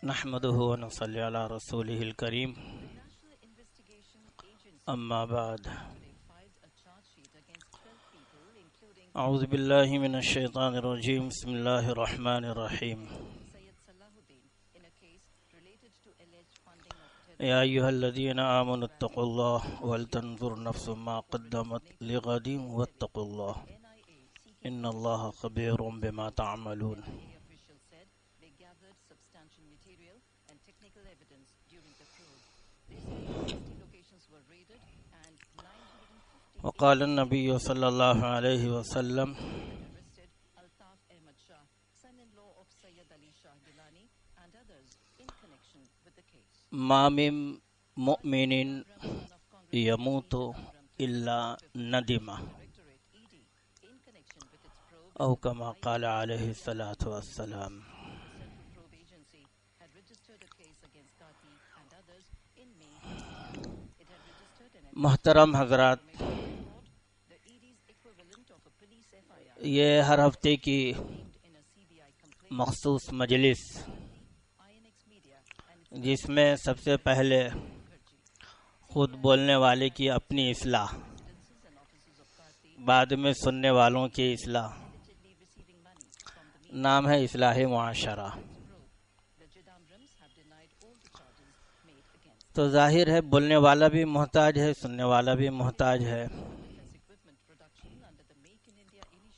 نحمده ونصلي على رسوله الكريم أما بعد أعوذ بالله من الشيطان الرجيم بسم الله الرحمن الرحيم يا أيها الذين آمنوا اتقوا الله ولتنظر نفس ما قدمت لغد واتقوا الله إن الله خبير بما تعملون. وقال النبي صلى الله عليه وسلم ما من مؤمن يموت إلا ندم أو كما قال عليه الصلاة والسلام. محترم حضرات، یہ ہر ہفتے کی مخصوص مجلس جس میں سب سے پہلے خود بولنے والے کی اپنی اصلاح، بعد میں سننے والوں کی اصلاح، نام ہے اصلاح معاشرہ. تو ظاہر ہے بولنے والا بھی محتاج ہے، سننے والا بھی محتاج ہے،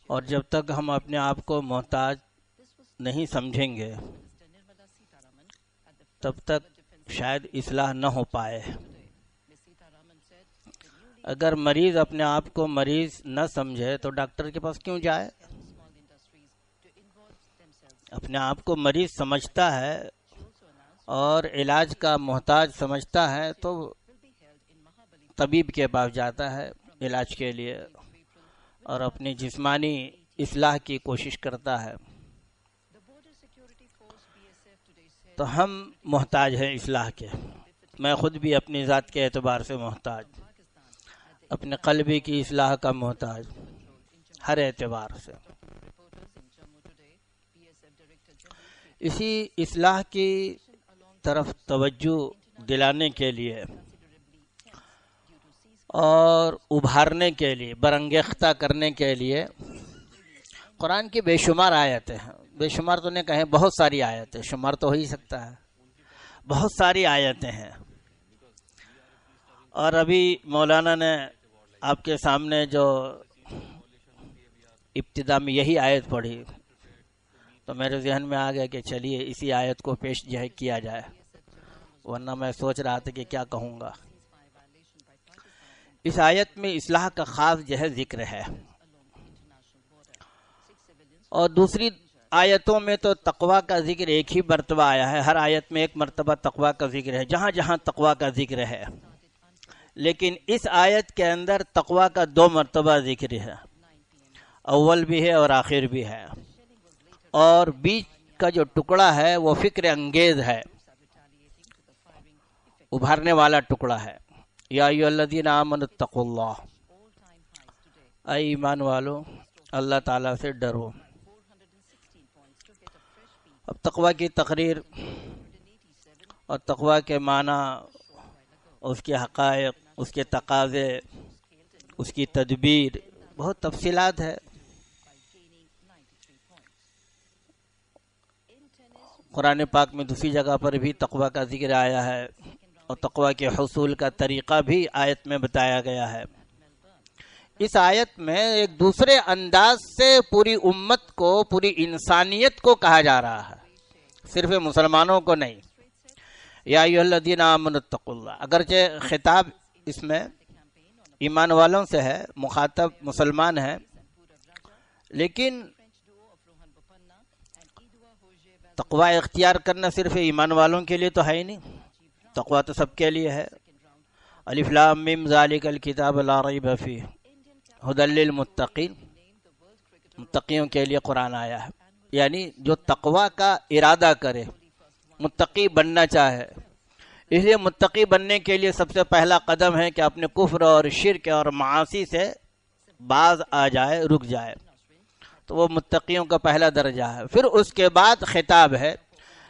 اور جب تک ہم اپنے آپ کو محتاج نہیں سمجھیں گے تب تک شاید اصلاح نہ ہو پائے. اگر مریض اپنے آپ کو مریض نہ سمجھے تو ڈاکٹر کے پاس کیوں جائے؟ اپنے آپ کو مریض سمجھتا ہے اور علاج کا محتاج سمجھتا ہے تو طبیب کے پاس جاتا ہے علاج کے لیے اور اپنی جسمانی اصلاح کی کوشش کرتا ہے. تو ہم محتاج ہیں اصلاح کے. میں خود بھی اپنی ذات کے اعتبار سے محتاج، اپنے قلبی کی اصلاح کا محتاج، ہر اعتبار سے. اسی اصلاح کی طرف توجہ دلانے کے لیے اور ابھارنے کے لیے، برانگیختہ کرنے کے لیے قرآن کی بے شمار آیتیں ہیں. بے شمار تو نہیں کہیں، بہت ساری آیتیں، شمار تو ہو ہی سکتا ہے، بہت ساری آیتیں ہیں. اور ابھی مولانا نے آپ کے سامنے جو ابتدا میں یہی آیت پڑھی تو میرے ذہن میں آ گیا کہ چلیے اسی آیت کو پیش کیا جائے، ورنہ میں سوچ رہا تھا کہ کیا کہوں گا. اس آیت میں اصلاح کا خاص ذکر ہے، اور دوسری آیتوں میں تو تقویٰ کا ذکر ایک ہی مرتبہ آیا ہے. ہر آیت میں ایک مرتبہ تقویٰ کا ذکر ہے، جہاں جہاں تقویٰ کا ذکر ہے. لیکن اس آیت کے اندر تقویٰ کا 2 مرتبہ ذکر ہے، اول بھی ہے اور آخر بھی ہے، اور بیچ کا جو ٹکڑا ہے وہ فکر انگیز ہے، ابھارنے والا ٹکڑا ہے. یا ایھا الذین آمنوا اتقوا اللہ، اے ایمان والو اللہ تعالیٰ سے ڈرو. اب تقویٰ کی تقریر اور تقویٰ کے معنی، اس کے حقائق، اس کے تقاضے، اس کی تدبیر، بہت تفصیلات ہے. قرآن پاک میں دوسری جگہ پر بھی تقویٰ کا ذکر آیا ہے، اور تقویٰ کے حصول کا طریقہ بھی آیت میں بتایا گیا ہے. اس آیت میں ایک دوسرے انداز سے پوری امت کو، پوری انسانیت کو کہا جا رہا ہے، صرف مسلمانوں کو نہیں. یا ایھا الذین آمنوا اتقوا اللہ، اگرچہ خطاب اس میں ایمان والوں سے ہے، مخاطب مسلمان ہے، لیکن تقوی اختیار کرنا صرف ایمان والوں کے لیے تو ہے ہی نہیں، تقوی تو سب کے لیے ہے. الف لام میم ذالک الکتاب لا ریب فیہ ھدی للمتقین، متقیوں کے لیے قرآن آیا ہے. یعنی جو تقوی کا ارادہ کرے، متقی بننا چاہے، اس لیے متقی بننے کے لیے سب سے پہلا قدم ہے کہ اپنے کفر اور شرک اور معاصی سے باز آ جائے، رک جائے. تو وہ متقیوں کا پہلا درجہ ہے. پھر اس کے بعد خطاب ہے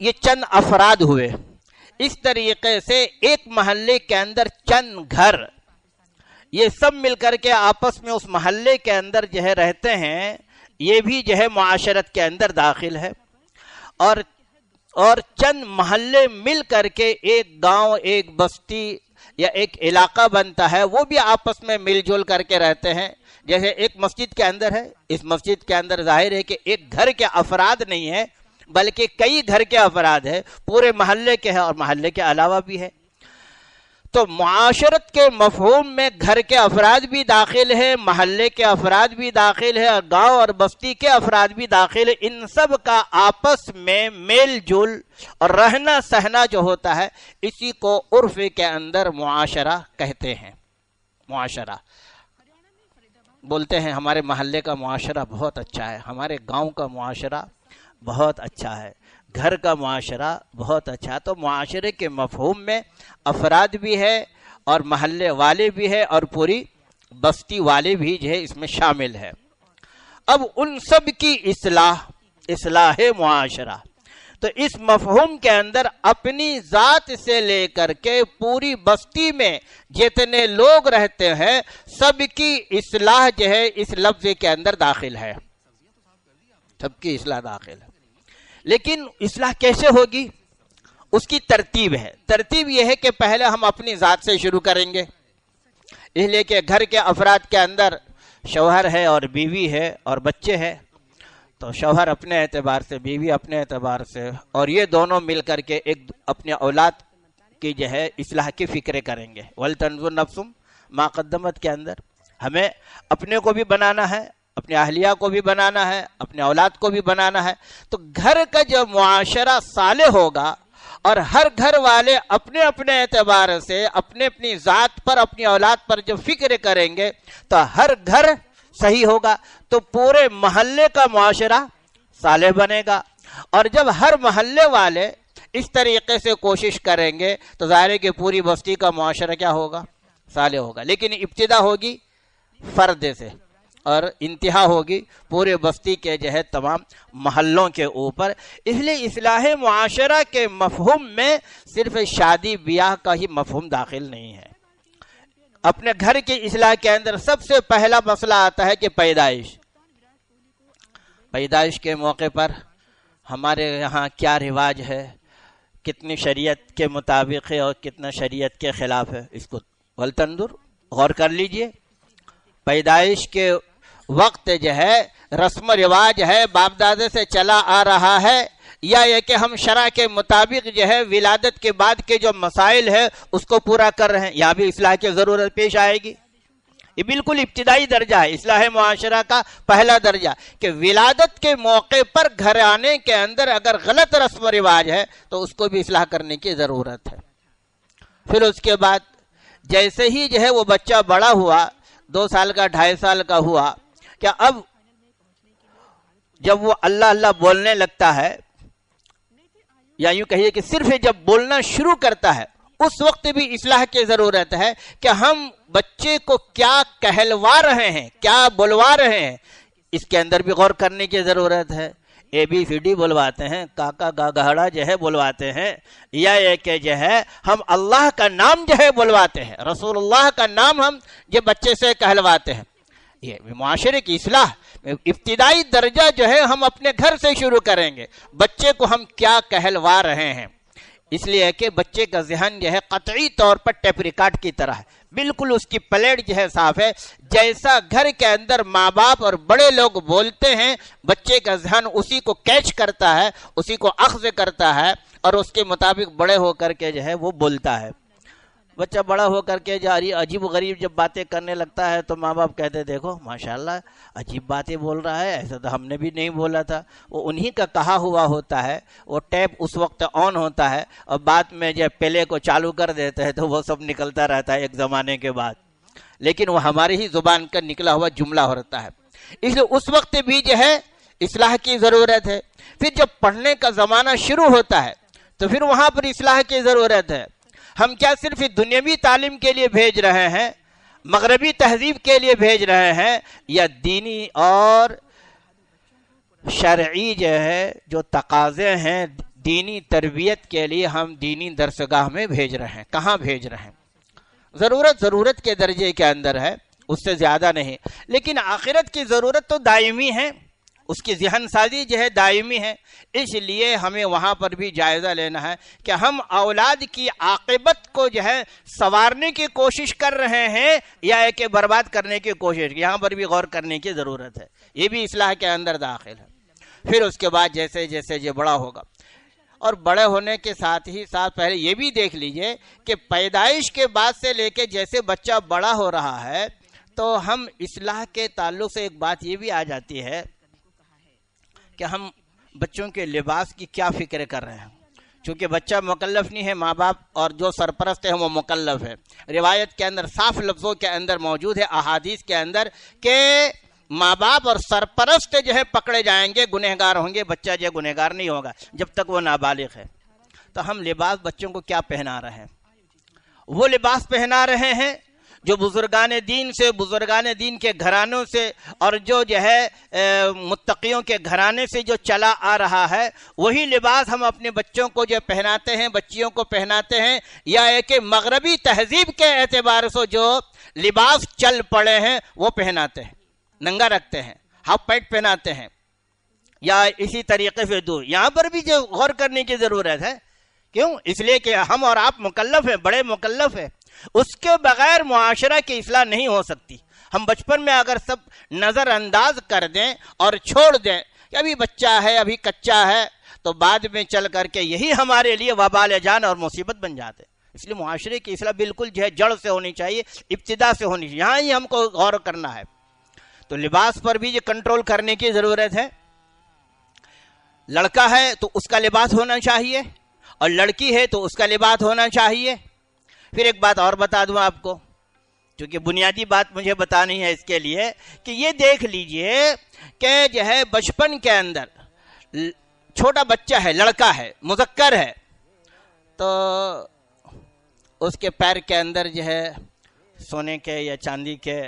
یہ چند افراد ہوئے. اس طریقے سے ایک محلے کے اندر چند گھر، یہ سب مل کر کے آپس میں اس محلے کے اندر جو ہے رہتے ہیں، یہ بھی جو ہے معاشرت کے اندر داخل ہے. اور چند محلے مل کر کے ایک گاؤں، ایک بستی یا ایک علاقہ بنتا ہے، وہ بھی آپس میں مل جل کر کے رہتے ہیں. جیسے ایک مسجد کے اندر ہے، اس مسجد کے اندر ظاہر ہے کہ ایک گھر کے افراد نہیں ہے بلکہ کئی گھر کے افراد ہیں، پورے محلے کے ہیں اور محلے کے علاوہ بھی ہے. تو معاشرت کے مفہوم میں گھر کے افراد بھی داخل ہیں، محلے کے افراد بھی داخل ہیں، اور گاؤں اور بستی کے افراد بھی داخل ہیں. ان سب کا آپس میں میل جول اور رہنا سہنا جو ہوتا ہے، اسی کو عرف کے اندر معاشرہ کہتے ہیں. معاشرہ بولتے ہیں ہمارے محلے کا معاشرہ بہت اچھا ہے، ہمارے گاؤں کا معاشرہ بہت اچھا ہے، گھر کا معاشرہ بہت اچھا ہے. تو معاشرے کے مفہوم میں افراد بھی ہے اور محلے والے بھی ہے اور پوری بستی والے بھی جو ہے اس میں شامل ہے. اب ان سب کی اصلاح معاشرہ، تو اس مفہوم کے اندر اپنی ذات سے لے کر کے پوری بستی میں جتنے لوگ رہتے ہیں سب کی اصلاح جو ہے اس لفظ کے اندر داخل ہے، سب کی اصلاح داخل ہے. لیکن اصلاح کیسے ہوگی؟ اس کی ترتیب ہے. ترتیب یہ ہے کہ پہلے ہم اپنی ذات سے شروع کریں گے، اس لیے کہ گھر کے افراد کے اندر شوہر ہے اور بیوی ہے اور بچے ہیں. تو شوہر اپنے اعتبار سے، بیوی اپنے اعتبار سے، اور یہ دونوں مل کر کے ایک اپنے اولاد کی جو ہے اصلاح کی فکریں کریں گے. وَلْتَنْظُرْ نَفْسٌ مَا قَدَّمَتْ کے اندر ہمیں اپنے کو بھی بنانا ہے، اپنے اہلیہ کو بھی بنانا ہے، اپنے اولاد کو بھی بنانا ہے. تو گھر کا جو معاشرہ صالح ہوگا اور ہر گھر والے اپنے اپنے اعتبار سے اپنے اپنی ذات پر، اپنی اولاد پر جو فکر کریں گے تو ہر گھر صحیح ہوگا، تو پورے محلے کا معاشرہ صالح بنے گا. اور جب ہر محلے والے اس طریقے سے کوشش کریں گے تو ظاہر ہے کہ پوری بستی کا معاشرہ کیا ہوگا؟ صالح ہوگا. لیکن ابتدا ہوگی فرد سے اور انتہا ہوگی پورے بستی کے جو ہے تمام محلوں کے اوپر. اس لیے اصلاح معاشرہ کے مفہوم میں صرف شادی بیاہ کا ہی مفہوم داخل نہیں ہے. اپنے گھر کی اصلاح کے اندر سب سے پہلا مسئلہ آتا ہے کہ پیدائش کے موقع پر ہمارے یہاں کیا رواج ہے، کتنی شریعت کے مطابق ہے اور کتنا شریعت کے خلاف ہے. اس کو ولتنظر غور کر لیجئے. پیدائش کے وقت جو ہے رسم و رواج ہے، باپ دادے سے چلا آ رہا ہے، یا یہ کہ ہم شرع کے مطابق جو ہے ولادت کے بعد کے جو مسائل ہے اس کو پورا کر رہے ہیں، یہاں بھی اصلاح کی ضرورت پیش آئے گی. یہ بالکل ابتدائی درجہ ہے اصلاح معاشرہ کا، پہلا درجہ کہ ولادت کے موقع پر گھرانے کے اندر اگر غلط رسم و رواج ہے تو اس کو بھی اصلاح کرنے کی ضرورت ہے. پھر اس کے بعد جیسے ہی جو ہے وہ بچہ بڑا ہوا، 2 سال کا 2.5 سال کا ہوا، کیا اب جب وہ اللہ اللہ بولنے لگتا ہے، یا یوں کہیے کہ صرف جب بولنا شروع کرتا ہے اس وقت بھی اصلاح کی ضرورت ہے کہ ہم بچے کو کیا کہلوا رہے ہیں، کیا بلوا رہے ہیں، اس کے اندر بھی غور کرنے کی ضرورت ہے. ABCD بلواتے ہیں، کاکا گاگہڑا جو ہے بلواتے ہیں، یا یہ کہ جو ہے ہم اللہ کا نام جو ہے بلواتے ہیں، رسول اللہ کا نام ہم جو بچے سے کہلواتے ہیں. یہ معاشرے کی اصلاح ابتدائی درجہ جو ہے ہم اپنے گھر سے شروع کریں گے. بچے کو ہم کیا کہلوا رہے ہیں، اس لیے کہ بچے کا ذہن جو ہے قطعی طور پر ٹیپ ریکارڈ کی طرح ہے، بالکل اس کی پلیٹ جو ہے صاف ہے. جیسا گھر کے اندر ماں باپ اور بڑے لوگ بولتے ہیں بچے کا ذہن اسی کو کیچ کرتا ہے، اسی کو اخذ کرتا ہے اور اس کے مطابق بڑے ہو کر کے جو ہے وہ بولتا ہے. بچہ بڑا ہو کر کے جاری عجیب و غریب جب باتیں کرنے لگتا ہے تو ماں باپ کہتے دیکھو ماشاءاللہ عجیب باتیں بول رہا ہے، ایسا تو ہم نے بھی نہیں بولا تھا. وہ انہی کا کہا ہوا ہوتا ہے، وہ ٹیپ اس وقت آن ہوتا ہے اور بعد میں جب پلے کو چالو کر دیتے ہیں تو وہ سب نکلتا رہتا ہے ایک زمانے کے بعد، لیکن وہ ہماری ہی زبان کا نکلا ہوا جملہ ہوتا ہے. اس لیے اس وقت بھی جو ہے اصلاح کی ضرورت ہے. پھر جب پڑھنے کا زمانہ شروع ہوتا ہے تو پھر وہاں پر اصلاح کی ضرورت ہے. ہم کیا صرف دنیاوی تعلیم کے لیے بھیج رہے ہیں، مغربی تہذیب کے لیے بھیج رہے ہیں، یا دینی اور شرعی جو ہے جو تقاضے ہیں دینی تربیت کے لیے ہم دینی درسگاہ میں بھیج رہے ہیں. کہاں بھیج رہے ہیں؟ ضرورت کے درجے کے اندر ہے، اس سے زیادہ نہیں. لیکن آخرت کی ضرورت تو دائمی ہے، اس کی ذہن سازی جو ہے دائمی ہے. اس لیے ہمیں وہاں پر بھی جائزہ لینا ہے کہ ہم اولاد کی عاقبت کو جو ہے سنوارنے کی کوشش کر رہے ہیں یا کہ برباد کرنے کی کوشش. یہاں پر بھی غور کرنے کی ضرورت ہے. یہ بھی اصلاح کے اندر داخل ہے. پھر اس کے بعد جیسے جیسے یہ بڑا ہوگا، اور بڑے ہونے کے ساتھ ہی ساتھ پہلے یہ بھی دیکھ لیجئے کہ پیدائش کے بعد سے لے کے جیسے بچہ بڑا ہو رہا ہے تو ہم اصلاح کے تعلق سے ایک بات یہ بھی آ جاتی ہے کہ ہم بچوں کے لباس کی کیا فکر کر رہے ہیں. چونکہ بچہ مکلف نہیں ہے، ماں باپ اور جو سرپرست ہے وہ مکلف ہے. روایت کے اندر صاف لفظوں کے اندر موجود ہے، احادیث کے اندر، کہ ماں باپ اور سرپرست جو ہے پکڑے جائیں گے، گنہگار ہوں گے. بچہ جو گنہگار نہیں ہوگا جب تک وہ نابالغ ہے. تو ہم لباس بچوں کو کیا پہنا رہے ہیں؟ وہ لباس پہنا رہے ہیں جو بزرگان دین سے، بزرگان دین کے گھرانوں سے، اور جو ہے متقیوں کے گھرانے سے جو چلا آ رہا ہے، وہی لباس ہم اپنے بچوں کو جو پہناتے ہیں، بچیوں کو پہناتے ہیں، یا ایک مغربی تہذیب کے اعتبار سے جو لباس چل پڑے ہیں وہ پہناتے ہیں، ننگا رکھتے ہیں، ہاف پینٹ پہناتے ہیں، یا اسی طریقے سے دور. یہاں پر بھی جو غور کرنے کی ضرورت ہے. کیوں؟ اس لیے کہ ہم اور آپ مکلف ہیں، بڑے مکلف ہیں. اس کے بغیر معاشرہ کی اصلاح نہیں ہو سکتی. ہم بچپن میں اگر سب نظر انداز کر دیں اور چھوڑ دیں کہ ابھی بچہ ہے، ابھی کچا ہے، تو بعد میں چل کر کے یہی ہمارے لیے وبال جان اور مصیبت بن جاتے. اس لیے معاشرے کی اصلاح بالکل جو ہے جڑ سے ہونی چاہیے، ابتدا سے ہونی چاہیے. یہاں ہی ہم کو غور کرنا ہے. تو لباس پر بھی یہ کنٹرول کرنے کی ضرورت ہے. لڑکا ہے تو اس کا لباس ہونا چاہیے، اور لڑکی ہے تو اس کا لباس ہونا چاہیے. پھر ایک بات اور بتا دوں آپ کو، چونکہ بنیادی بات مجھے بتانی ہے اس کے لیے، کہ یہ دیکھ لیجئے کہ جو ہے بچپن کے اندر چھوٹا بچہ ہے، لڑکا ہے، مذکر ہے، تو اس کے پیر کے اندر جو ہے سونے کے یا چاندی کے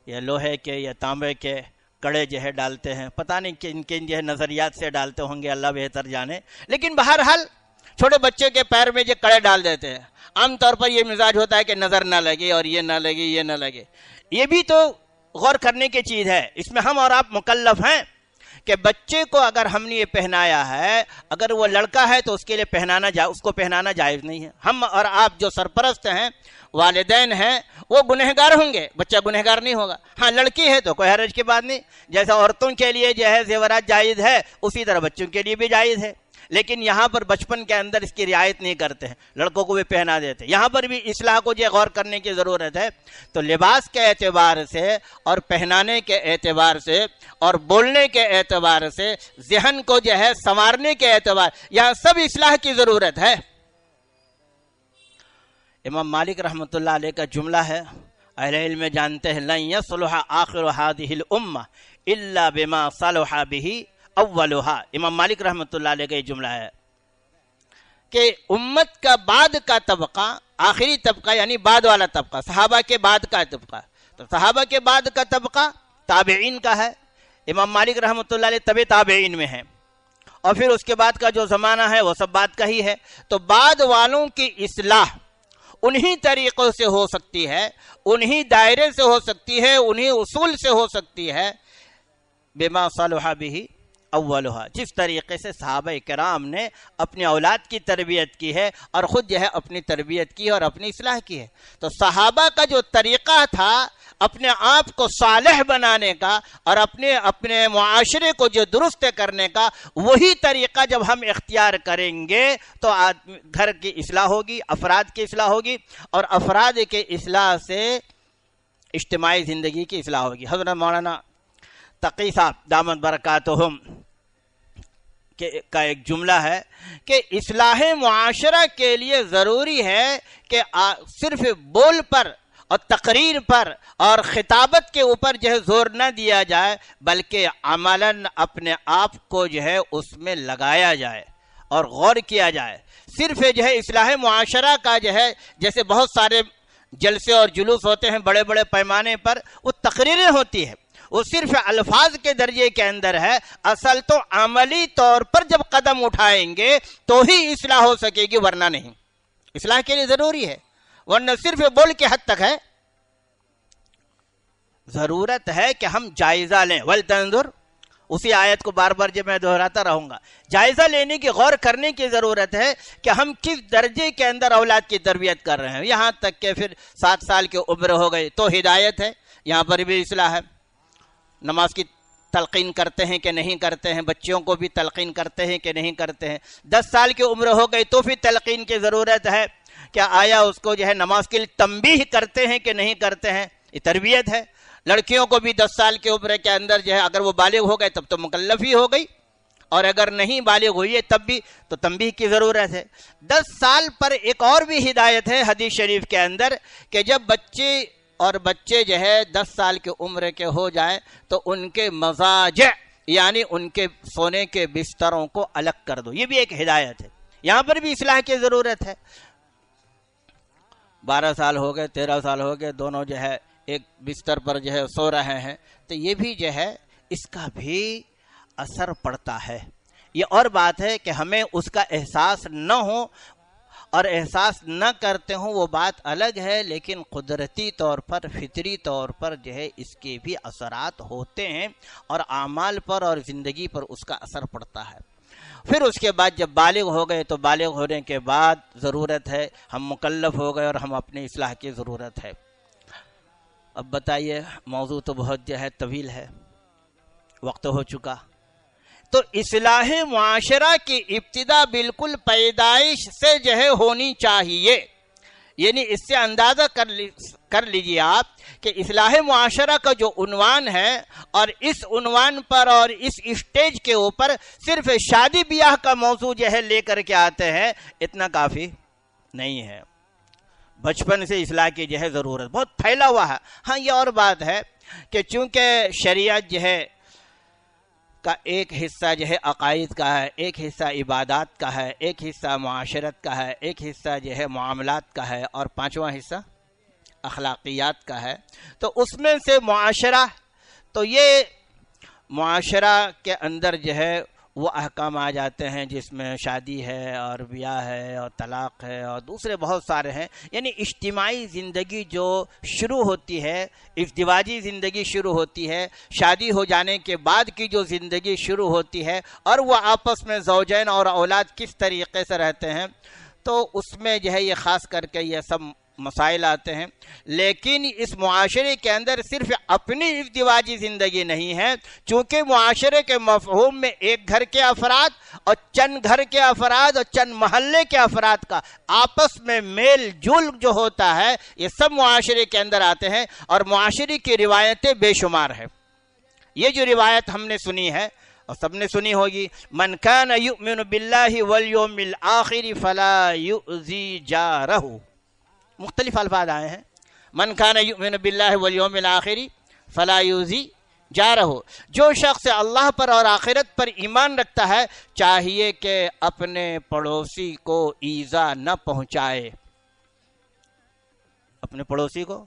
یا لوہے کے یا تانبے کے کڑے جو ہے ڈالتے ہیں. پتہ نہیں کن کن جو ہے نظریات سے ڈالتے ہوں گے، اللہ بہتر جانے. لیکن بہرحال چھوٹے بچے کے پیر میں جو کڑے ڈال دیتے ہیں. عام طور پر یہ مزاج ہوتا ہے کہ نظر نہ لگے، اور یہ نہ لگے، یہ نہ لگے. یہ بھی تو غور کرنے کی چیز ہے. اس میں ہم اور آپ مکلف ہیں کہ بچے کو اگر ہم نے یہ پہنایا ہے، اگر وہ لڑکا ہے تو اس کے لیے اس کو پہنانا جائز نہیں ہے. ہم اور آپ جو سرپرست ہیں، والدین ہیں، وہ گنہگار ہوں گے، بچہ گنہگار نہیں ہوگا. ہاں لڑکی ہے تو کوئی حرج کی بات نہیں. جیسا عورتوں کے لیے جو ہے زیورات جائز ہے، اسی طرح بچوں کے لیے بھی جائز ہے. لیکن یہاں پر بچپن کے اندر اس کی رعایت نہیں کرتے ہیں، لڑکوں کو بھی پہنا دیتے. یہاں پر بھی اصلاح کو جو غور کرنے کی ضرورت ہے. تو لباس کے اعتبار سے اور پہنانے کے اعتبار سے اور بولنے کے اعتبار سے، ذہن کو جو ہے سنوارنے کے اعتبار، یہاں سب اصلاح کی ضرورت ہے. امام مالک رحمۃ اللہ علیہ کا جملہ ہے، اہل علم جانتے ہیں، لن يصلح آخر هذه الامہ الا بما صلح به اولها. امام مالک رحمۃ اللہ علیہ کا یہ جملہ ہے کہ امت کا بعد کا طبقہ، آخری طبقہ یعنی بعد والا طبقہ، صحابہ کے بعد کا طبقہ، تو صحابہ کے بعد کا طبقہ تابعین کا ہے. امام مالک رحمۃ اللہ علیہ طبع تابعین میں ہے، اور پھر اس کے بعد کا جو زمانہ ہے وہ سب بعد کا ہی ہے. تو بعد والوں کی اصلاح انہی طریقوں سے ہو سکتی ہے، انہی دائرے سے ہو سکتی ہے، انہی اصول سے ہو سکتی ہے. بما صلح به اولها، جس طریقے سے صحابہ کرام نے اپنی اولاد کی تربیت کی ہے اور خود جو ہے اپنی تربیت کی اور اپنی اصلاح کی ہے. تو صحابہ کا جو طریقہ تھا اپنے آپ کو صالح بنانے کا اور اپنے معاشرے کو جو درست کرنے کا، وہی طریقہ جب ہم اختیار کریں گے تو گھر کی اصلاح ہوگی، افراد کی اصلاح ہوگی، اور افراد کے اصلاح سے اجتماعی زندگی کی اصلاح ہوگی. حضرت مولانا تقی صاحب دامت برکاتہم کا ایک جملہ ہے کہ اصلاح معاشرہ کے لیے ضروری ہے کہ صرف بول پر اور تقریر پر اور خطابت کے اوپر جو ہے زور نہ دیا جائے، بلکہ عملاً اپنے آپ کو جو ہے اس میں لگایا جائے اور غور کیا جائے. صرف جو ہے اصلاح معاشرہ کا جو ہے، جیسے بہت سارے جلسے اور جلوس ہوتے ہیں بڑے بڑے پیمانے پر، وہ تقریریں ہوتی ہیں، وہ صرف الفاظ کے درجے کے اندر ہے. اصل تو عملی طور پر جب قدم اٹھائیں گے تو ہی اصلاح ہو سکے گی، ورنہ نہیں. اصلاح کے لیے ضروری ہے، ورنہ صرف بول کے حد تک ہے. ضرورت ہے کہ ہم جائزہ لیں. وَلْتَنْظُرْ، اسی آیت کو بار بار جب میں دہراتا رہوں گا. جائزہ لینے کی، غور کرنے کی ضرورت ہے کہ ہم کس درجے کے اندر اولاد کی تربیت کر رہے ہیں. یہاں تک کہ پھر 7 سال کی عمر ہو گئی تو ہدایت ہے، یہاں پر بھی اصلاح ہے. نماز کی تلقین کرتے ہیں کہ نہیں کرتے ہیں، بچوں کو بھی تلقین کرتے ہیں کہ نہیں کرتے ہیں. 10 سال کی عمر ہو گئی تو پھر تلقین کی ضرورت ہے. کیا آیا اس کو نماز کے لیے تنبیہ کرتے ہیں کہ نہیں کرتے ہیں، یہ تربیت ہے. لڑکیوں کو بھی 10 سال کی عمر کے اندر اگر وہ بالغ ہو گئے تب تو مکلف ہی ہو گئی، اور اگر نہیں بالغ ہوئی ہے تب بھی تو تنبیہ کی ضرورت ہے. 10 سال پر ایک اور بھی ہدایت ہے حدیث شریف کے اندر کہ جب بچے 10 سال کی عمر کے ہو جائیں تو ان کے مضاجع یعنی ان کے سونے کے بستروں کو الگ کر دو. یہ بھی ایک ہدایت ہے. یہاں پر بھی اصلاح کی ضرورت ہے. 12 سال ہو گئے، 13 سال ہو گئے، دونوں ایک بستر پر سو رہے ہیں، تو یہ بھی اس کا بھی اثر پڑتا ہے. یہ اور بات ہے کہ ہمیں اس کا احساس نہ ہو اور احساس نہ کرتے ہوں، وہ بات الگ ہے، لیکن قدرتی طور پر، فطری طور پر اس کے بھی اثرات ہوتے ہیں اور اعمال پر اور زندگی پر اس کا اثر پڑتا ہے. پھر اس کے بعد جب بالغ ہو گئے تو بالغ ہونے کے بعد ضرورت ہے، ہم مکلف ہو گئے اور ہم اپنی اصلاح کی ضرورت ہے. اب بتائیے، موضوع تو بہت طویل ہے، وقت ہو چکا. تو اصلاح معاشرہ کی ابتدا بالکل پیدائش سے ہونی چاہیے. یعنی اس سے اندازہ کر لیجئے آپ کہ اصلاح معاشرہ کا جو عنوان ہے، اور اس عنوان پر اور اس اسٹیج کے اوپر صرف شادی بیاہ کا موضوع لے کر کے آتے ہیں، اتنا کافی نہیں ہے. بچپن سے اصلاح کی ضرورت بہت پھیلا ہوا ہے. ہاں، یہ اور بات ہے کہ چونکہ شریعت کا ایک حصہ عقائد کا ہے، ایک حصہ عبادات کا ہے، ایک حصہ معاشرت کا ہے، ایک حصہ معاملات کا ہے، اور 5واں حصہ اخلاقیات کا ہے. تو اس میں سے معاشرہ، تو یہ معاشرہ کے اندر وہ احکام آ جاتے ہیں جس میں شادی ہے اور بیاہ ہے اور طلاق ہے اور دوسرے بہت سارے ہیں. یعنی اجتماعی زندگی جو شروع ہوتی ہے، ازدواجی زندگی شروع ہوتی ہے، شادی ہو جانے کے بعد کی جو زندگی شروع ہوتی ہے، اور وہ آپس میں زوجین اور اولاد کس طریقے سے رہتے ہیں، تو اس میں یہ خاص کر کے یہ سب مسائل آتے ہیں. لیکن اس معاشرے کے اندر صرف اپنی ازدواجی زندگی نہیں ہے، چونکہ معاشرے کے مفہوم میں ایک گھر کے افراد اور چند گھر کے افراد اور چند محلے کے افراد کا آپس میں میل جول جو ہوتا ہے، یہ سب معاشرے کے اندر آتے ہیں. اور معاشرے کی روایتیں بے شمار ہیں. یہ جو روایت ہم نے سنی ہے اور سب نے سنی ہوگی، من کان یؤمن باللہ والیوم الآخر فلا یؤذی جارہ، مختلف الفاظ آئے ہیں. من کان یؤمن باللہ والیوم الآخر فلا یؤذی جارہ، جو شخص اللہ پر اور آخرت پر ایمان رکھتا ہے چاہیے کہ اپنے پڑوسی کو ایذا نہ پہنچائے. اپنے پڑوسی کو،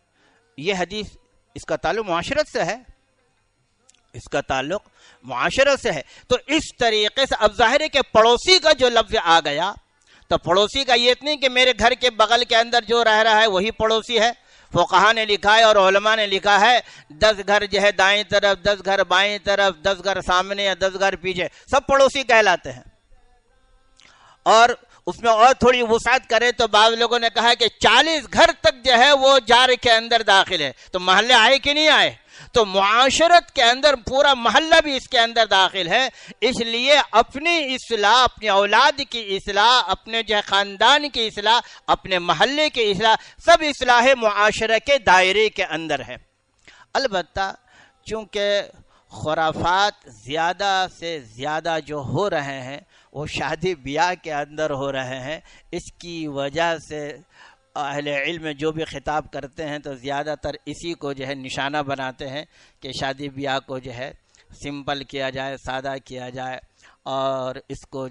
یہ حدیث، اس کا تعلق معاشرت سے ہے، اس کا تعلق معاشرت سے ہے. تو اس طریقے سے اب ظاہر ہے کہ پڑوسی کا جو لفظ آ گیا، تو پڑوسی کا یہ نہیں کہ میرے گھر کے بغل کے اندر جو رہ رہا ہے وہی پڑوسی ہے. فقہا نے لکھا ہے اور علماء نے لکھا ہے 10 گھر دائیں طرف، 10 گھر بائیں طرف، 10 گھر سامنے یا 10 گھر پیچھے، سب پڑوسی کہلاتے ہیں. اور اس میں اور تھوڑی وسعت کرے تو بعض لوگوں نے کہا کہ 40 گھر تک وہ جار کے اندر داخل ہے. تو محلے آئے کہ نہیں آئے؟ تو معاشرت کے اندر پورا محلہ بھی اس کے اندر داخل ہے. اس لیے اپنی اصلاح، اپنی اولاد کی اصلاح، اپنے خاندان کی اصلاح، اپنے محلے کی اصلاح، سب اصلاح معاشرہ کے دائرے کے اندر ہے. البتہ چونکہ خرافات زیادہ سے زیادہ جو ہو رہے ہیں وہ شادی بیاہ کے اندر ہو رہے ہیں، اس کی وجہ سے اہل علم جو بھی خطاب کرتے ہیں تو زیادہ تر اسی کو نشانہ بناتے ہیں کہ شادی بیاہ کو سمپل کیا جائے، سادہ کیا جائے، اور اس کو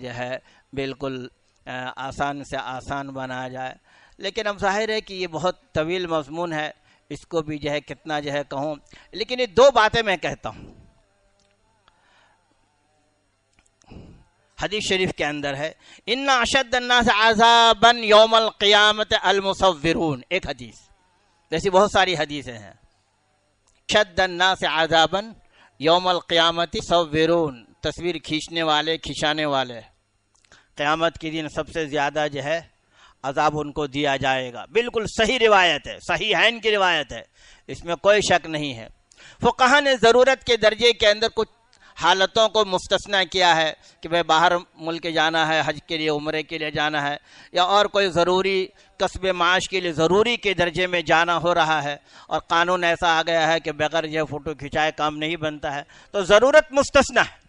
بالکل آسان سے آسان بنایا جائے. لیکن اب ظاہر ہے کہ یہ بہت طویل مضمون ہے، اس کو بھی جو ہے کتنا جو ہے کہوں، لیکن یہ دو باتیں میں کہتا ہوں. حدیث شریف کے اندر ہے ان اشد الناس عذابا یوم القیامت المصورون، ایک حدیث، ایسی بہت ساری حدیثیں ہیں. اشد الناس عذابا یوم القیامت صورون، تصویر کھینچنے والے، کھنچانے والے، قیامت کے دن سب سے زیادہ جو ہے عذاب ان کو دیا جائے گا. بالکل صحیح روایت ہے، صحیحین کی روایت ہے، اس میں کوئی شک نہیں ہے. فقہا نے ضرورت کے درجے کے اندر کچھ حالتوں کو مستثنیٰ کیا ہے کہ بھئی باہر ملک جانا ہے، حج کے لیے، عمرے کے لیے جانا ہے، یا اور کوئی ضروری کسب معاش کے لیے ضروری کے درجے میں جانا ہو رہا ہے اور قانون ایسا آ گیا ہے کہ بغیر یہ فوٹو کھنچائے کام نہیں بنتا ہے، تو ضرورت مستثنیٰ ہے.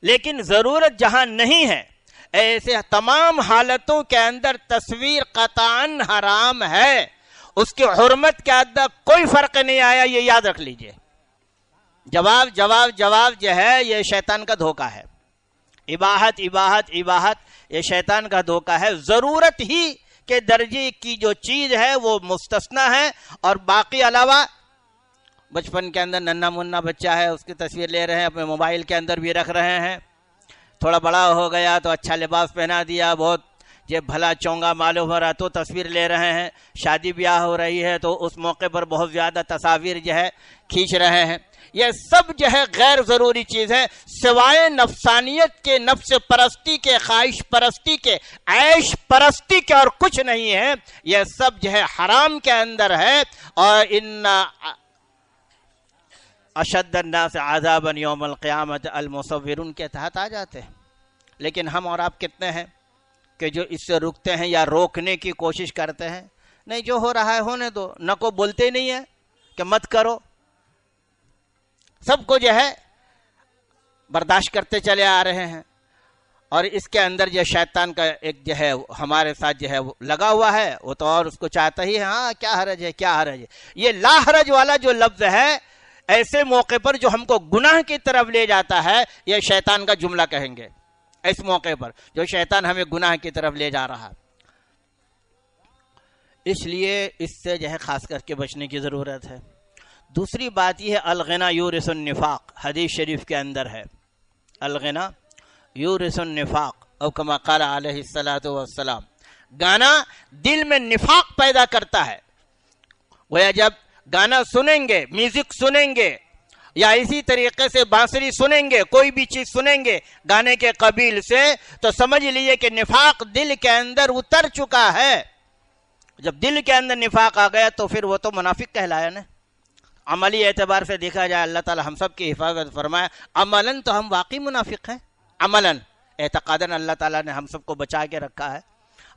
لیکن ضرورت جہاں نہیں ہے، ایسے تمام حالتوں کے اندر تصویر قطعاً حرام ہے. اس کی حرمت کے اندر کوئی فرق نہیں آیا، یہ یاد رکھ لیجئے. جواب جو ہے یہ شیطان کا دھوکہ ہے. اباحت یہ شیطان کا دھوکہ ہے. ضرورت ہی کے درجے کی جو چیز ہے وہ مستثنیٰ ہے، اور باقی علاوہ بچپن کے اندر ننھا منا بچہ ہے، اس کی تصویر لے رہے ہیں، اپنے موبائل کے اندر بھی رکھ رہے ہیں. تھوڑا بڑا ہو گیا تو اچھا لباس پہنا دیا، بہت یہ بھلا چونگا معلوم ہو رہا تو تصویر لے رہے ہیں. شادی بیاہ ہو رہی ہے تو اس موقع پر بہت زیادہ تصاویر جو ہے کھینچ رہے ہیں. یہ سب جو ہے غیر ضروری چیز ہے، سوائے نفسانیت کے، نفس پرستی کے، خواہش پرستی کے، عیش پرستی کے، اور کچھ نہیں ہے. یہ سب جو ہے حرام کے اندر ہے. اور ان اشد الناس عذابا یوم القیامت المصورون کے تحت آ جاتے ہیں. لیکن ہم اور آپ کتنے ہیں کہ جو اس سے رکتے ہیں یا روکنے کی کوشش کرتے ہیں؟ نہیں، جو ہو رہا ہے ہونے دو. نہ کو بولتے نہیں ہے کہ مت کرو، سب کو جو ہے برداشت کرتے چلے آ رہے ہیں. اور اس کے اندر جو شیطان کا ایک جو ہے ہمارے ساتھ جو ہے لگا ہوا ہے، وہ تو اور اس کو چاہتا ہی ہے، ہاں کیا حرج ہے، کیا حرج ہے. یہ لا حرج والا جو لفظ ہے، ایسے موقع پر جو ہم کو گناہ کی طرف لے جاتا ہے، یہ شیطان کا جملہ کہیں گے. اس موقع پر جو شیطان ہمیں گناہ کی طرف لے جا رہا، اس لیے اس سے جو ہے خاص کر کے بچنے کی ضرورت ہے. دوسری بات یہ ہے الغنا یورث النفاق، حدیث شریف کے اندر ہے الغنا یورث النفاق، او کما قال علیہ الصلوۃ والسلام. گانا دل میں نفاق پیدا کرتا ہے. وہ جب گانا سنیں گے، میوزک سنیں گے، یا اسی طریقے سے بانسری سنیں گے، کوئی بھی چیز سنیں گے گانے کے قبیل سے، تو سمجھ لیجئے کہ نفاق دل کے اندر اتر چکا ہے. جب دل کے اندر نفاق آ گیا تو پھر وہ تو منافق کہلایا نا. عملی اعتبار سے دیکھا جائے، اللہ تعالی ہم سب کی حفاظت فرمائے. عملاً تو ہم واقعی منافق ہیں، عملاً. اعتقاداً اللہ تعالیٰ نے ہم سب کو بچا کے رکھا ہے،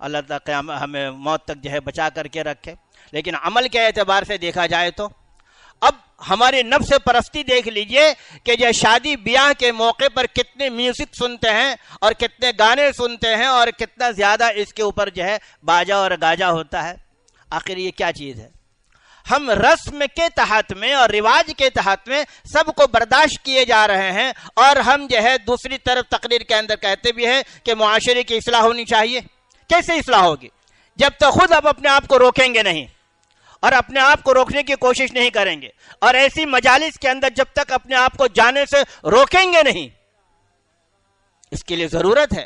اللہ تعالیٰ ہمیں موت تک جو ہے بچا کر کے رکھے. لیکن عمل کے اعتبار سے دیکھا جائے تو اب ہماری نفس پرستی دیکھ لیجئے کہ جو شادی بیاہ کے موقع پر کتنے میوزک سنتے ہیں اور کتنے گانے سنتے ہیں اور کتنا زیادہ اس کے اوپر جو ہے باجا اور گاجا ہوتا ہے. آخر یہ کیا چیز ہے؟ ہم رسم کے تحت میں اور رواج کے تحت میں سب کو برداشت کیے جا رہے ہیں، اور ہم جو ہے دوسری طرف تقریر کے اندر کہتے بھی ہیں کہ معاشرے کی اصلاح ہونی چاہیے. کیسے اصلاح ہوگی جب تک خود آپ اپنے آپ کو روکیں گے نہیں اور اپنے آپ کو روکنے کی کوشش نہیں کریں گے، اور ایسی مجالس کے اندر جب تک اپنے آپ کو جانے سے روکیں گے نہیں. اس کے لیے ضرورت ہے.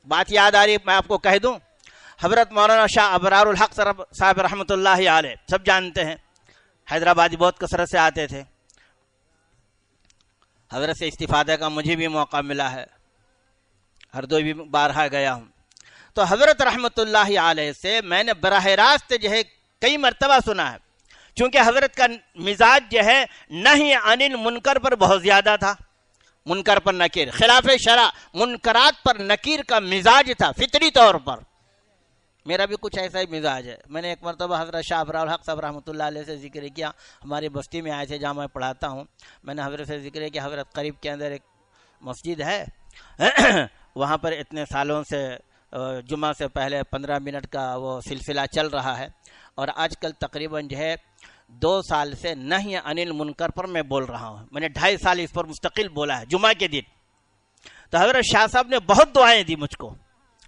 بات یاد آ رہی، میں آپ کو کہہ دوں، حضرت مولانا شاہ ابرار الحق صاحب رحمۃ اللہ علیہ، سب جانتے ہیں، حیدرآبادی بہت کثرت سے آتے تھے. حضرت سے استفادہ کا مجھے بھی موقع ملا ہے، ہردوئی بھی بارہا گیا ہوں. تو حضرت رحمۃ اللہ علیہ سے میں نے براہ راست جو ہے کئی مرتبہ سنا ہے. چونکہ حضرت کا مزاج جو ہے نہی عن المنکر پر بہت زیادہ تھا، منکر پر نکیر، خلاف شرع منکرات پر نکیر کا مزاج تھا فطری طور پر. میرا بھی کچھ ایسا ہی مزاج ہے. میں نے ایک مرتبہ حضرت شاہ ابرار الحق صاحب رحمۃ اللہ علیہ سے ذکر کیا، ہماری بستی میں آئے تھے جہاں میں پڑھاتا ہوں. میں نے حضرت سے ذکر کیا، حضرت قریب کے اندر ایک مسجد ہے، وہاں پر اتنے سالوں سے جمعہ سے پہلے 15 منٹ کا وہ سلسلہ چل رہا ہے، اور آج کل تقریباً جو ہے 2 سال سے نہی عن المنکر پر میں بول رہا ہوں. میں نے 2.5 سال اس پر مستقل بولا ہے جمعہ کے دن. تو حضرت شاہ صاحب نے بہت دعائیں دی مجھ کو.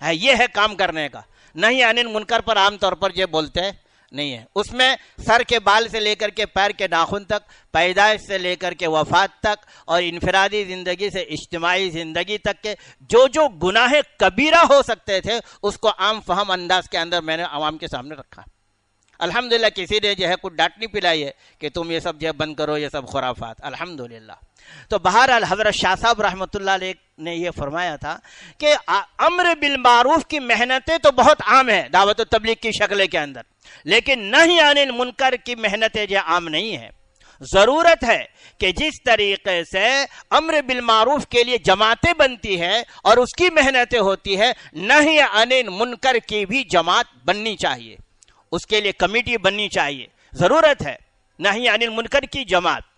یہ ہے کام کرنے کا. نہی عن المنکر پر عام طور پر یہ بولتے ہیں نہیں ہے. اس میں سر کے بال سے لے کر کے پیر کے ناخن تک، پیدائش سے لے کر کے وفات تک، اور انفرادی زندگی سے اجتماعی زندگی تک کے جو گناہ کبیرہ ہو سکتے تھے اس کو عام فہم انداز کے اندر میں نے عوام کے سامنے رکھا. الحمدللہ کسی نے جو ہے کچھ ڈانٹ نہیں پلائی ہے کہ تم یہ سب جو ہے بند کرو، یہ سب خرافات. الحمدللہ. تو بہرحال حضرت شاہ صاحب رحمۃ اللہ علیہ نے یہ فرمایا تھا کہ امر بالمعروف کی محنتیں تو بہت عام ہیں دعوت و تبلیغ کی شکل کے اندر، لیکن نہی عن المنکر کی محنتیں جو عام نہیں ہیں. ضرورت ہے کہ جس طریقے سے امر بالمعروف کے لیے جماعتیں بنتی ہے اور اس کی محنتیں ہوتی ہے، نہی عن المنکر کی بھی جماعت بننی چاہیے، اس کے لیے کمیٹی بننی چاہیے. ضرورت ہے نہی عن المنکر کی جماعت.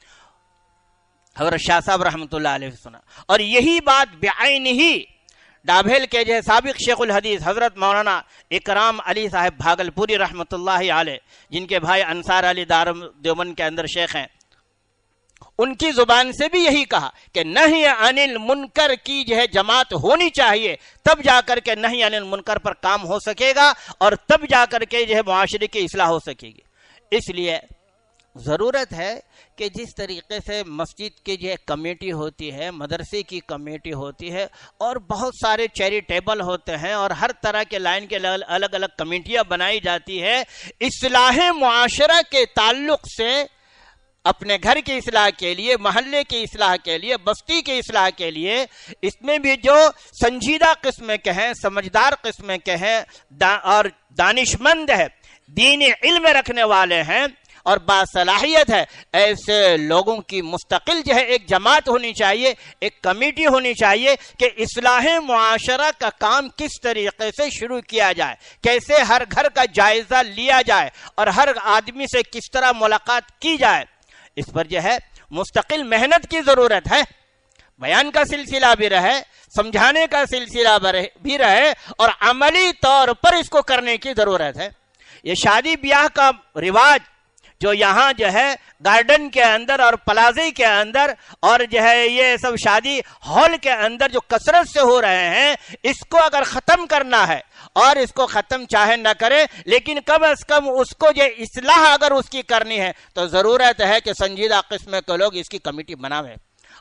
حضرت شاہ صاحب رحمۃ اللہ علیہ سنا، اور یہی بات بعین ہی ڈابھیل کے جو سابق شیخ الحدیث حضرت مولانا اکرام علی صاحب بھاگلپوری رحمۃ اللہ علیہ، جن کے بھائی انصار علی دیوبند کے اندر شیخ ہیں، ان کی زبان سے بھی یہی کہا کہ نہی عن المنکر کی جو ہے جماعت ہونی چاہیے، تب جا کر کے نہی عن المنکر پر کام ہو سکے گا اور تب جا کر کے جو ہے معاشرے کی اصلاح ہو سکے گی. اس لیے ضرورت ہے کہ جس طریقے سے مسجد کی جو کمیٹی ہوتی ہے، مدرسے کی کمیٹی ہوتی ہے، اور بہت سارے چیریٹیبل ہوتے ہیں اور ہر طرح کے لائن کے الگ الگ کمیٹیاں بنائی جاتی ہے، اصلاح معاشرہ کے تعلق سے اپنے گھر کی اصلاح کے لیے، محلے کی اصلاح کے لیے، بستی کی اصلاح کے لیے، اس میں بھی جو سنجیدہ قسم کے ہیں، سمجھدار قسم کے ہیں اور دانشمند ہے، دین علم رکھنے والے ہیں اور باصلاحیت ہے، ایسے لوگوں کی مستقل جو ہے ایک جماعت ہونی چاہیے، ایک کمیٹی ہونی چاہیے کہ اصلاح معاشرہ کا کام کس طریقے سے شروع کیا جائے، کیسے ہر گھر کا جائزہ لیا جائے اور ہر آدمی سے کس طرح ملاقات کی جائے. اس پر جو ہے مستقل محنت کی ضرورت ہے. بیان کا سلسلہ بھی رہے، سمجھانے کا سلسلہ بھی رہے، اور عملی طور پر اس کو کرنے کی ضرورت ہے. یہ شادی بیاہ کا رواج جو یہاں جو ہے گارڈن کے اندر اور پلازے کے اندر اور جو ہے یہ سب شادی ہال کے اندر جو کثرت سے ہو رہے ہیں، اس کو اگر ختم کرنا ہے، اور اس کو ختم چاہے نہ کرے لیکن کم از کم اس کو جو اصلاح اگر اس کی کرنی ہے تو ضرورت ہے کہ سنجیدہ قسم کے لوگ اس کی کمیٹی بنائیں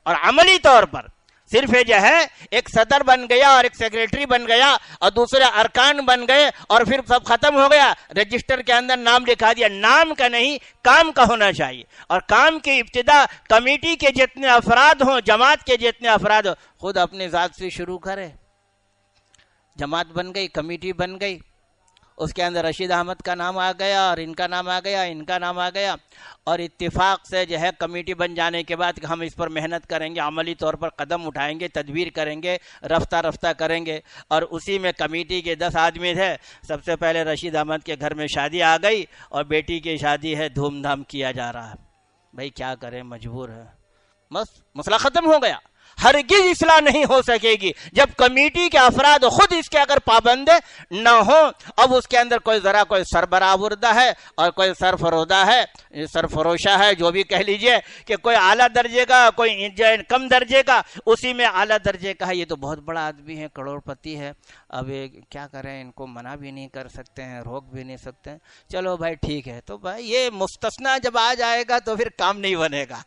اور عملی طور پر صرف جو ہے ایک صدر بن گیا اور ایک سیکریٹری بن گیا اور دوسرے ارکان بن گئے اور پھر سب ختم ہو گیا، رجسٹر کے اندر نام لکھا دیا. نام کا نہیں، کام کا ہونا چاہیے. اور کام کی ابتدا کمیٹی کے جتنے افراد ہوں، جماعت کے جتنے افراد ہوں، خود اپنی ذات سے شروع کرے. جماعت بن گئی، کمیٹی بن گئی، اس کے اندر رشید احمد کا نام آ گیا اور ان کا نام آ گیا، ان کا نام آ گیا، اور اتفاق سے جو ہے کمیٹی بن جانے کے بعد ہم اس پر محنت کریں گے، عملی طور پر قدم اٹھائیں گے، تدبیر کریں گے، رفتہ رفتہ کریں گے. اور اسی میں کمیٹی کے 10 آدمی تھے. سب سے پہلے رشید احمد کے گھر میں شادی آ گئی اور بیٹی کی شادی ہے، دھوم دھام کیا جا رہا ہے. بھائی کیا کریں، مجبور ہے، بس مسئلہ ختم ہو گیا. ہرگز اصلاح نہیں ہو سکے گی جب کمیٹی کے افراد خود اس کے اگر پابند نہ ہوں. اب اس کے اندر کوئی ذرا کوئی سربراہوردہ ہے اور کوئی سرفروشہ ہے، سرفروشہ ہے جو بھی کہہ لیجئے، کہ کوئی اعلیٰ درجے کا، کوئی کم درجے کا، اسی میں اعلیٰ درجے کا ہے. یہ تو بہت بڑا آدمی ہے، کروڑ پتی ہے، اب کیا کریں، ان کو منع بھی نہیں کر سکتے ہیں، روک بھی نہیں سکتے ہیں. چلو بھائی ٹھیک ہے. تو بھائی یہ مستثنا جب آ جائے گا تو پھر کام نہیں بنے گا.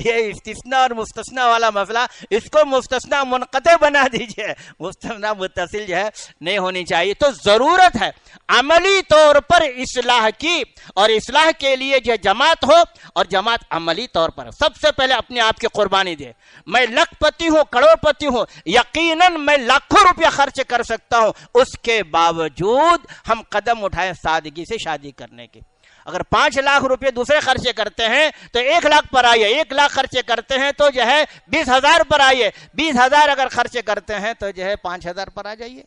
یہ استثناء اور مستثنا والا مسئلہ، اس کو مستثنا منقطع بنا دیجئے، مستثنا متصل جو ہے نہیں ہونی چاہیے. تو ضرورت ہے عملی طور پر اصلاح کی، اور اصلاح کے لیے جو جماعت ہو، اور جماعت عملی طور پر سب سے پہلے اپنے آپ کی قربانی دے. میں لکھ پتی ہوں، کروڑ پتی ہوں، یقیناً میں لاکھوں روپیہ خرچ کر سکتا ہوں، اس کے باوجود ہم قدم اٹھائیں سادگی سے شادی کرنے کے. اگر 5 لاکھ روپے دوسرے خرچے کرتے ہیں تو 1 لاکھ پر آئیے، 1 لاکھ خرچے کرتے ہیں تو جو ہے 20,000 پر آئیے، 20,000 اگر خرچے کرتے ہیں تو جو ہے 5,000 پر آ جائیے.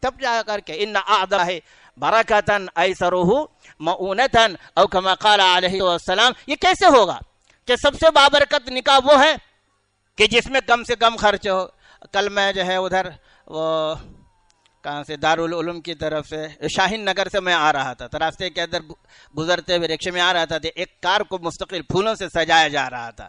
تب جا کر کے ان اعداء برکتن ایسرہ مؤونتن او کما قال علیہ السلام. یہ کیسے ہوگا کہ سب سے بابرکت نکاح وہ ہے کہ جس میں کم سے کم خرچ ہو. کل میں جو ہے ادھر وہ کہاں سے دارالعلوم کی طرف سے شاہین نگر سے میں آ رہا تھا، تو راستے کے اندر گزرتے ہوئے رکشے میں آ رہا تھا، ایک کار کو مستقل پھولوں سے سجایا جا رہا تھا.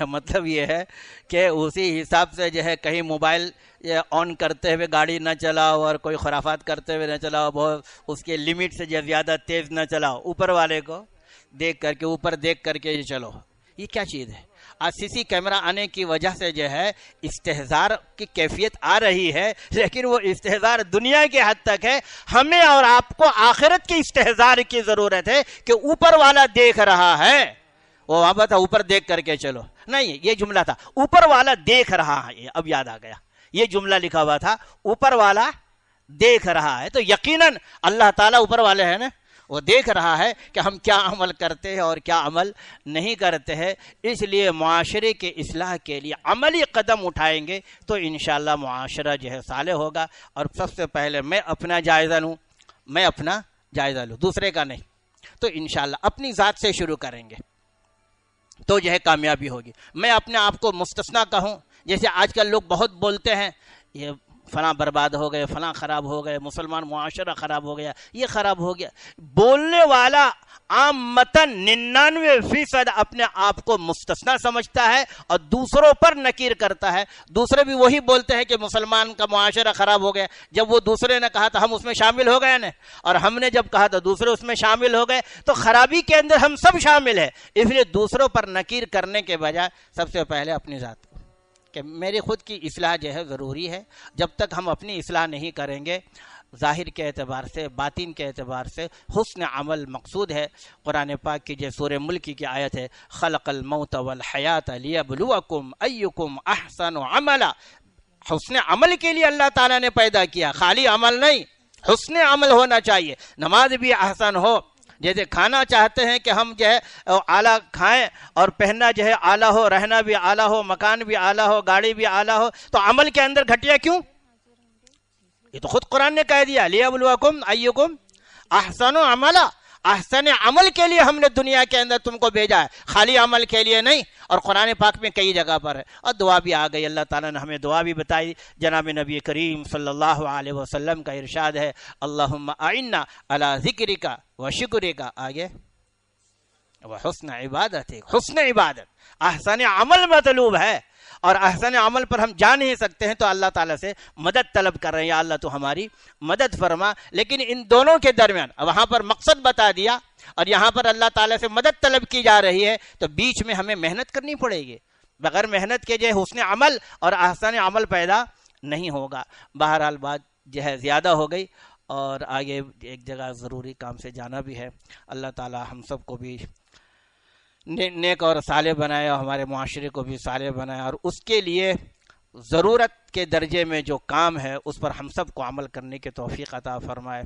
مطلب یہ ہے کہ اسی حساب سے جو ہے کہیں موبائل آن کرتے ہوئے گاڑی نہ چلاؤ اور کوئی خرافات کرتے ہوئے نہ چلاؤ، بہت اس کے لمٹ سے جو زیادہ تیز نہ چلاؤ، اوپر والے کو دیکھ کر کے، اوپر دیکھ کر کے چلو. یہ کیا چیز ہے؟ آج سی سی کیمرہ آنے کی وجہ سے جو ہے استحضار کی کیفیت آ رہی ہے، لیکن وہ استحضار دنیا کے حد تک ہے. ہمیں اور آپ کو آخرت کے استحضار کی ضرورت ہے کہ اوپر والا دیکھ رہا ہے. وہ وہاں پر تھا اوپر دیکھ کر کے چلو، نہیں، یہ جملہ تھا اوپر والا دیکھ رہا ہے. اب یاد آ گیا، یہ جملہ لکھا ہوا تھا اوپر والا دیکھ رہا ہے. تو یقیناً اللہ تعالیٰ اوپر والے ہیں نا، وہ دیکھ رہا ہے کہ ہم کیا عمل کرتے ہیں اور کیا عمل نہیں کرتے ہیں. اس لیے معاشرے کے اصلاح کے لیے عملی قدم اٹھائیں گے تو انشاءاللہ معاشرہ جو ہے صالح ہوگا. اور سب سے پہلے میں اپنا جائزہ لوں، دوسرے کا نہیں. تو انشاءاللہ اپنی ذات سے شروع کریں گے تو جو ہے کامیابی ہوگی. میں اپنے آپ کو مستثنا کہوں، جیسے آج کل لوگ بہت بولتے ہیں یہ فلاں برباد ہو گئے، فلاں خراب ہو گئے، مسلمان معاشرہ خراب ہو گیا، یہ خراب ہو گیا. بولنے والا عامتاً 99% اپنے آپ کو مستثنا سمجھتا ہے اور دوسروں پر نکیر کرتا ہے. دوسرے بھی وہی بولتے ہیں کہ مسلمان کا معاشرہ خراب ہو گیا. جب وہ دوسرے نے کہا تو ہم اس میں شامل ہو گئے نا، اور ہم نے جب کہا تو دوسرے اس میں شامل ہو گئے. تو خرابی کے اندر ہم سب شامل ہیں. اس لیے دوسروں پر نکیر کرنے کے بجائے سب سے پہلے اپنی ذات کہ میری خود کی اصلاح جو ہے ضروری ہے. جب تک ہم اپنی اصلاح نہیں کریں گے، ظاہر کے اعتبار سے، باطن کے اعتبار سے حسن عمل مقصود ہے. قرآن پاک کی جو سورہ ملک کی آیت ہے، خلق الموت والحیات لیبلوکم ایکم احسن عملا. حسن عمل کے لیے اللہ تعالیٰ نے پیدا کیا، خالی عمل نہیں، حسن عمل ہونا چاہیے. نماز بھی احسن ہو، جیسے کھانا چاہتے ہیں کہ ہم جو ہے اعلیٰ کھائیں اور پہننا جو ہے اعلیٰ ہو، رہنا بھی اعلیٰ ہو، مکان بھی اعلیٰ ہو، گاڑی بھی اعلیٰ ہو، تو عمل کے اندر گھٹیا کیوں؟ یہ تو خود قرآن نے کہہ دیا لیبلوکم ایکم احسن عملا. احسن عمل کے لیے ہم نے دنیا کے اندر تم کو بھیجا ہے، خالی عمل کے لیے نہیں. اور قرآن پاک میں کئی جگہ پر ہے. اور دعا بھی آ گئی، اللہ تعالیٰ نے ہمیں دعا بھی بتائی. جناب نبی کریم صلی اللہ علیہ وسلم کا ارشاد ہے، اللہم اعنا علی ذکرک و شکرک، آگے وحسن عبادتک. حسن عبادت، احسن عمل مطلوب ہے. اور احسن عمل پر ہم جا نہیں سکتے ہیں تو اللہ تعالیٰ سے مدد طلب کر رہے ہیں، یا اللہ تو ہماری مدد فرما. لیکن ان دونوں کے درمیان وہاں پر مقصد بتا دیا اور یہاں پر اللہ تعالیٰ سے مدد طلب کی جا رہی ہے، تو بیچ میں ہمیں محنت کرنی پڑے گی. بغیر محنت کے جو حسن عمل اور احسن عمل پیدا نہیں ہوگا. بہرحال بات جو ہے زیادہ ہو گئی اور آگے ایک جگہ ضروری کام سے جانا بھی ہے. اللہ تعالیٰ ہم سب کو بھی نیک اور صالح بنائے اور ہمارے معاشرے کو بھی صالح بنائے، اور اس کے لیے ضرورت کے درجے میں جو کام ہے اس پر ہم سب کو عمل کرنے کی توفیق عطا فرمائے.